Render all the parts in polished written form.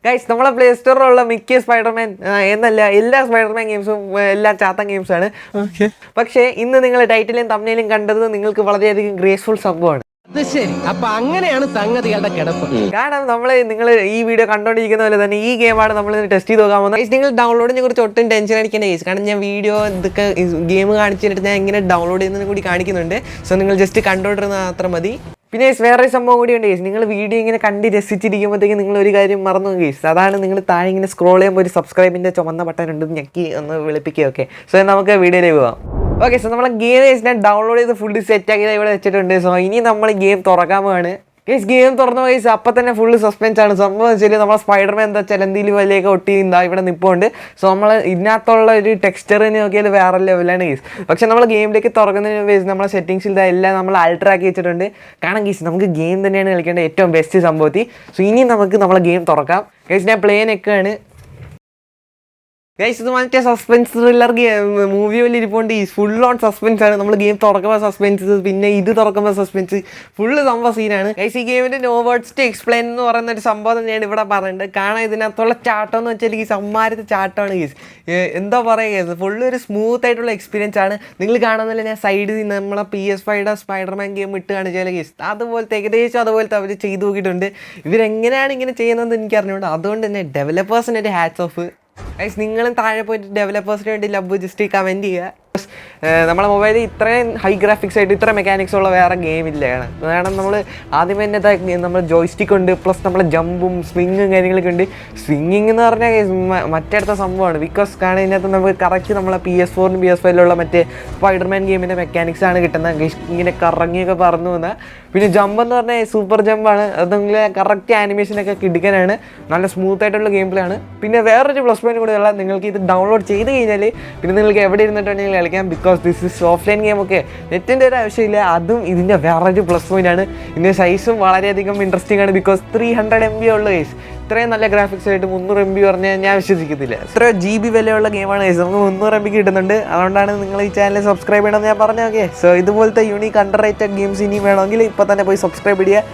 Guys നമ്മളെ play സ്റ്റോറിലുള്ള മിക്ക Spiderman എന്നല്ല എല്ലാ സ്പൈഡർമാൻ ഗെയിംസും എല്ലാ ചാത്തൻ ഗെയിംസാണ്. പക്ഷേ ഇന്ന് നിങ്ങൾ ടൈറ്റിലും തംബ്നെയിലും കണ്ടത് നിങ്ങൾക്ക് വളരെയധികം ഗ്രേസ്ഫുൾ സംഭവമാണ്. അപ്പൊ അങ്ങനെയാണ് സംഗതികളുടെ കിടപ്പ്. കാരണം നിങ്ങൾ ഈ വീഡിയോ കണ്ടോണ്ടിരിക്കുന്ന പോലെ തന്നെ ഈ ഗെയിമാണ് നമ്മൾ ടെസ്റ്റ് ചെയ്ത് നോക്കാൻ പോകുന്നത്. നിങ്ങൾ ഡൗൺലോഡിനെ കുറിച്ച് ഒട്ടും ടെൻഷൻ അടിക്കേണ്ട കേസ്, കാരണം ഞാൻ വീഡിയോ ഇതൊക്കെ ഗെയിം കാണിച്ചിട്ട് ഞാൻ എങ്ങനെ ഡൗൺലോഡ് ചെയ്യുന്നതിന് കൂടി കാണിക്കുന്നുണ്ട്. സോ നിങ്ങൾ ജസ്റ്റ് കണ്ടോണ്ടിരുന്ന മാത്രം മതി. പിന്നെ വേറെ സംഭവം കൂടി ഉണ്ട് കേസ്, നിങ്ങൾ വീഡിയോ ഇങ്ങനെ കണ്ട് രസിച്ചിരിക്കുമ്പോഴത്തേക്ക് നിങ്ങൾ ഒരു കാര്യം മറന്നു കേസ്. അതാണ് നിങ്ങൾ താഴെ ഇങ്ങനെ സ്ക്രോൾ ചെയ്യുമ്പോൾ ഒരു സബ്സ്ക്രൈബിൻ്റെ ചുമന്ന ബട്ടൺ ഉണ്ട്, ഞെക്കി ഒന്ന് വിളിപ്പിക്കുക. ഓക്കെ, സോ നമുക്ക് വീഡിയോയിലേക്ക് പോകാം. ഓക്കെ, സോ നമ്മളെ ഗെയിം ഞാൻ ഡൗൺലോഡ് ചെയ്ത് ഫുൾ സെറ്റാക്കിയത് ഇവിടെ വെച്ചിട്ടുണ്ട്. സോ ഇനി നമ്മൾ ഗെയിം തുറക്കാൻ പോവാണ്. കേസ് ഗെയിം തുറന്ന കേസ് അപ്പം തന്നെ ഫുള്ള് സസ്പെൻസ് ആണ്. സംഭവം വെച്ചാൽ നമ്മളെ സ്പൈഡർമാൻ എന്താ വെച്ചാൽ എന്തെങ്കിലും വലിയൊക്കെ ഒട്ടി ഇവിടെ നിൽപ്പുണ്ട്. സോ നമ്മൾ ഇതിനകത്തുള്ള ഒരു ടെക്സ്ചറിന് നോക്കിയാൽ വേറെ ലെവലാണ് കേസ്. പക്ഷെ നമ്മൾ ഗെയിമിലേക്ക് തുറക്കുന്നതിന് കേസ് നമ്മളെ സെറ്റിംഗ്സിൽ എല്ലാം നമ്മൾ ആൾട്ടറാക്കി വെച്ചിട്ടുണ്ട്. കാരണം കേസ് നമുക്ക് ഗെയിം തന്നെയാണ് കളിക്കേണ്ട ഏറ്റവും ബെസ്റ്റ് സംഭവത്തിൽ. സോ ഇനി നമുക്ക് നമ്മളെ ഗെയിം തുറക്കാം. കേസ് ഞാൻ പ്ലേ നിൽക്കുകയാണ്. ഗൈസ് ഇത് മറ്റേ സസ്പെൻസ് ത്രില്ലർ മൂവി പോലെ ഇരിപ്പുണ്ട്. ഈ ഫുൾ ഓൺ സസ്പെൻസ് ആണ്. നമ്മൾ ഗെയിം തുറക്കുമ്പോൾ സസ്പെൻസ്, പിന്നെ ഇത് തുറക്കുമ്പോൾ സസ്പെൻസ്, ഫുള്ള് സംഭവം സീനാണ്. ഗൈസ് ഈ ഗെയിമിൻ്റെ നോ വേർഡ്സ് ടു എക്സ്പ്ലെയിൻ എന്ന് പറയുന്ന ഒരു സംഭവം തന്നെയാണ് ഇവിടെ പറയുന്നത്. കാരണം ഇതിനകത്തുള്ള ചാട്ടം എന്ന് വെച്ചാൽ ഈ സമ്മാനത്തെ ചാട്ടമാണ് ഗൈസ്. എന്താ പറയുക ഗൈസ്, ഫുള്ള് ഒരു സ്മൂത്ത് ആയിട്ടുള്ള എക്സ്പീരിയൻസ് ആണ്. നിങ്ങൾ കാണുന്നില്ല ഞാൻ സൈഡിൽ നിന്ന് നമ്മളെ PS5 സ്പൈഡർമാൻ ഗെയിം ഇട്ട് കാണിച്ചാൽ ഗൈസ് അതുപോലത്തെ ഏകദേശം അതുപോലത്തെ അവർ ചെയ്ത് നോക്കിയിട്ടുണ്ട്. ഇവരെങ്ങനെയാണ് ഇങ്ങനെ ചെയ്യുന്നതെന്ന് എനിക്ക് അറിഞ്ഞുകൊണ്ട് അതുകൊണ്ട് തന്നെ ഡെവലപ്പേഴ്സിന് ഒരു ഹാറ്റ്സ് ഓഫ്. ഗൈസ് നിങ്ങളും താഴെ പോയിട്ട് ഡെവലപ്പേഴ്സിന് വേണ്ടി ലവ് ജസ്റ്റ് കമൻറ്റ് ചെയ്യുക. നമ്മളെ മൊബൈലിൽ ഇത്രയും ഹൈ ഗ്രാഫിക്സ് ആയിട്ട് ഇത്ര മെക്കാനിക്സ് ഉള്ള വേറെ ഗെയിം ഇല്ല. കാരണം നമ്മൾ ആദ്യം തന്നെ നമ്മൾ ജോയ്സ്റ്റിക്ക് ഉണ്ട്, പ്ലസ് നമ്മളെ ജമ്പും സ്വിങ്ങും കാര്യങ്ങളൊക്കെ ഉണ്ട്. സ്വിങ്ങിങ് എന്ന് പറഞ്ഞാൽ മറ്റടുത്ത സംഭവമാണ്. ബിക്കോസ് കാരണം ഇതിനകത്ത് നമുക്ക് കറക്റ്റ് നമ്മളെ PS4 PS5 മറ്റേ സ്പൈഡർമാൻ ഗെയിമിൻ്റെ മെക്കാനിക്സ് ആണ് കിട്ടുന്നത്. ഇങ്ങനെ കറങ്ങിയൊക്കെ പറന്നു വന്നാൽ. പിന്നെ ജമ്പ് എന്ന് പറഞ്ഞാൽ സൂപ്പർ ജമ്പാണ്. അതെങ്കിൽ കറക്റ്റ് ആനിമേഷനൊക്കെ കിടക്കാനാണ്. നല്ല സ്മൂത്ത് ആയിട്ടുള്ള ഗെയിം പ്ലേ ആണ്. പിന്നെ വേറൊരു പ്ലസ് പോയിന്റ് കൂടെ ഉള്ള, നിങ്ങൾക്ക് ഇത് ഡൗൺലോഡ് ചെയ്ത് കഴിഞ്ഞാൽ പിന്നെ നിങ്ങൾക്ക് എവിടെ ഇരുന്നിട്ടുണ്ടെങ്കിൽ കളിക്കാം. Because this is offline game. ഒക്കെ നെറ്റിൻ്റെ ഒരു ആവശ്യമില്ല. അതും ഇതിൻ്റെ വേറൊരു പ്ലസ് പോയിന്റ് ആണ്. ഇതിൻ്റെ സൈസും വളരെയധികം ഇൻട്രസ്റ്റിംഗ് ആണ്. ബിക്കോസ് 300 MB ഉള്ള കേസ്. ഇത്രയും നല്ല ഗ്രാഫിക്സ് ആയിട്ട് 300 MB പറഞ്ഞാൽ ഞാൻ വിശ്വസിക്കത്തില്ല. ഇത്ര GB വിലയുള്ള ഗെയിമാണ് കേസ്. നമുക്ക് 300 MB കിട്ടുന്നുണ്ട്. അതുകൊണ്ടാണ് നിങ്ങൾ ഈ ചാനൽ സബ്സ്ക്രൈബ് ചെയ്യണമെന്ന് ഞാൻ പറഞ്ഞു. ഓക്കെ, സോ ഇതുപോലത്തെ യൂണിക് അണ്ടർ റേറ്റഡ് ഗെയിംസ് ഇനി വേണമെങ്കിൽ ഇപ്പോൾ തന്നെ പോയി സബ്സ്ക്രൈബ് ചെയ്യുക.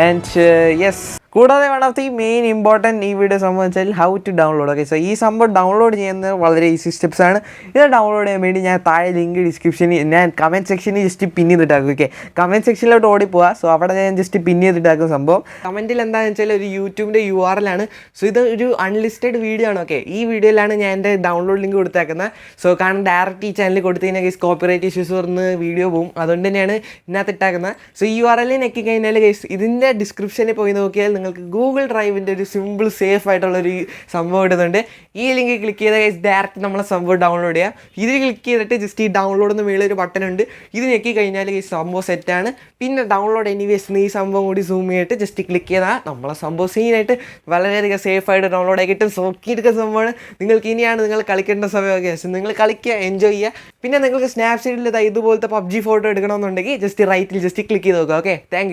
ആൻഡ് യെസ്, കൂടാതെ one of the main important ഈ വീഡിയോ സംബന്ധിച്ചാൽ how to download. Okay, so ഈ സംഭവം ഡൗൺലോഡ് ചെയ്യുന്നത് വളരെ ഈസി സ്റ്റെപ്സ് ആണ്. ഇത് ഡൗൺലോഡ് ചെയ്യാൻ വേണ്ടി ഞാൻ താഴെ ലിങ്ക് ഡിസ്ക്രിപ്ഷനിൽ ഞാൻ കമൻറ്റ് സെക്ഷനിൽ ജസ്റ്റ് പിൻ ചെയ്തിട്ടാക്കും. ഓക്കെ, കമൻറ്റ് സെക്ഷനിലോട്ട് ഓടിപ്പോവുക. സോ അവിടെ ഞാൻ ജസ്റ്റ് പിൻ ചെയ്തിട്ടാക്കും. സംഭവം കമൻറ്റിൽ എന്താണെന്ന് വെച്ചാൽ ഒരു യൂട്യൂബിൻ്റെ URL ആണ്. സോ ഇത് ഒരു അൺലിസ്റ്റഡ് വീഡിയോ ആണ്. ഓക്കെ, ഈ വീഡിയോയിലാണ് ഞാൻ എൻ്റെ ഡൗൺലോഡ് ലിങ്ക് കൊടുത്തേക്കുന്നത്. സോ കാരണം ഡയറക്റ്റ് ഈ ചാനലിൽ കൊടുത്തു കഴിഞ്ഞാൽ കേസ് കോപ്പിറൈറ്റ് ഇഷ്യൂസ് പറഞ്ഞ് വീഡിയോ പോകും. അതുകൊണ്ട് തന്നെയാണ് ഇതിനകത്ത് ഇട്ടാക്കുന്നത്. സോ ഈ URL ഞെക്കി കഴിഞ്ഞാൽ കേസ് ഇതിൻ്റെ ഡിസ്ക്രിപ്ഷനിൽ പോയി നോക്കിയാൽ നിങ്ങൾക്ക് ഗൂഗിൾ ഡ്രൈവിൻ്റെ ഒരു സിമ്പിൾ സേഫ് ആയിട്ടുള്ളൊരു സംഭവം ഇടുന്നുണ്ട്. ഈ ലിങ്ക് ക്ലിക്ക് ചെയ്താൽ കേസ് ഡയറക്റ്റ് നമ്മളെ സംഭവം ഡൗൺലോഡ് ചെയ്യാം. ഇതിൽ ക്ലിക്ക് ചെയ്തിട്ട് ജസ്റ്റ് ഈ ഡൗൺലോഡ് എന്ന് മേളിൽ ഒരു ബട്ടൺ ഉണ്ട്. ഇത് ഞെക്കി കഴിഞ്ഞാൽ ഈ സംഭവം സെറ്റാണ്. പിന്നെ ഡൗൺലോഡ് എനിവേസ് ഈ സംഭവം കൂടി സൂം ചെയ്തിട്ട് ജസ്റ്റ് ക്ലിക്ക് ചെയ്താൽ നമ്മളെ സംഭവം സീനായിട്ട് വളരെയധികം സേഫായിട്ട് ഡൗൺലോഡ് ആയി കിട്ടും. നോക്കിയെടുക്കുന്ന സംഭവമാണ്. നിങ്ങൾക്ക് ഇനിയാണ് നിങ്ങൾ കളിക്കേണ്ട സമയമൊക്കെ. നിങ്ങൾ കളിക്കുക, എൻജോയ് ചെയ്യുക. പിന്നെ നിങ്ങൾക്ക് സ്നാപ്ചാറ്റിൽ ഇതുപോലത്തെ PUBG ഫോട്ടോ എടുക്കണമെന്നുണ്ടെങ്കിൽ ജസ്റ്റ് റൈറ്റിൽ ജസ്റ്റ് ക്ലിക്ക് ചെയ്ത് നോക്കുക. Okay, thank U.